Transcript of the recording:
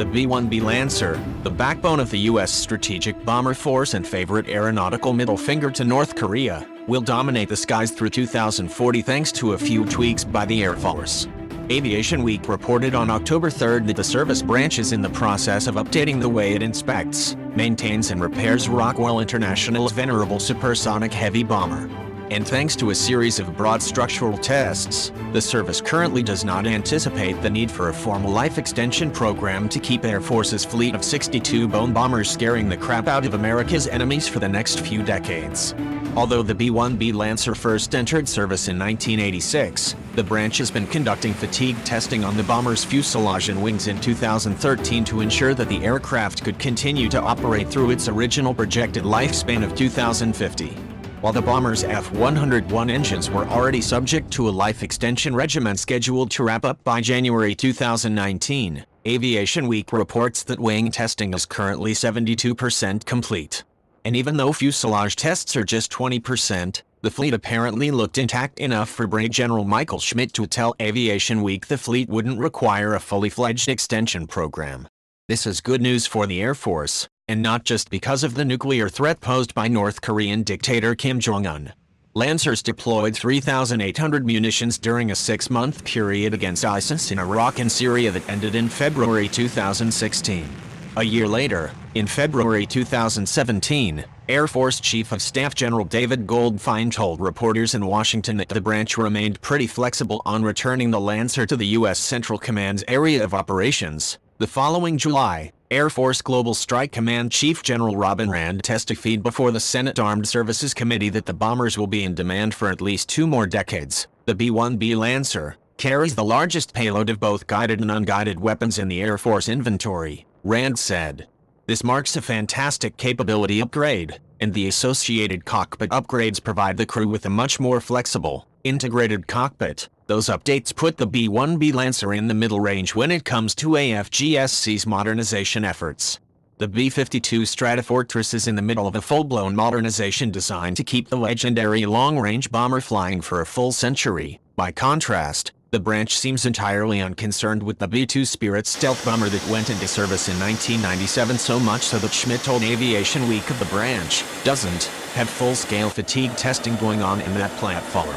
The B-1B Lancer, the backbone of the U.S. strategic bomber force and favorite aeronautical middle finger to North Korea, will dominate the skies through 2040 thanks to a few tweaks by the Air Force. Aviation Week reported on October 3rd that the service branch is in the process of updating the way it inspects, maintains and repairs Rockwell International's venerable supersonic heavy bomber. And thanks to a series of broad structural tests, the service currently does not anticipate the need for a formal life extension program to keep Air Force's fleet of 62 bone bombers scaring the crap out of America's enemies for the next few decades. Although the B-1B Lancer first entered service in 1986, the branch has been conducting fatigue testing on the bomber's fuselage and wings in 2013 to ensure that the aircraft could continue to operate through its original projected lifespan of 2050. While the bomber's F-101 engines were already subject to a life extension regimen scheduled to wrap up by January 2019, Aviation Week reports that wing testing is currently 72% complete. And even though fuselage tests are just 20%, the fleet apparently looked intact enough for Brig General Michael Schmidt to tell Aviation Week the fleet wouldn't require a fully fledged extension program. This is good news for the Air Force, and not just because of the nuclear threat posed by North Korean dictator Kim Jong-un. Lancers deployed 3,800 munitions during a 6-month period against ISIS in Iraq and Syria that ended in February 2016. A year later, in February 2017, Air Force Chief of Staff General David Goldfein told reporters in Washington that the branch remained pretty flexible on returning the Lancer to the U.S. Central Command's area of operations. The following July, Air Force Global Strike Command Chief General Robin Rand testified before the Senate Armed Services Committee that the bombers will be in demand for at least 2 more decades. The B-1B Lancer carries the largest payload of both guided and unguided weapons in the Air Force inventory, Rand said. This marks a fantastic capability upgrade, and the associated cockpit upgrades provide the crew with a much more flexible, integrated cockpit. Those updates put the B-1B Lancer in the middle range when it comes to AFGSC's modernization efforts. The B-52 Stratofortress is in the middle of a full-blown modernization designed to keep the legendary long-range bomber flying for a full century. By contrast, the branch seems entirely unconcerned with the B-2 Spirit stealth bomber that went into service in 1997, so much so that Schmidt told Aviation Week of the branch doesn't have full-scale fatigue testing going on in that platform.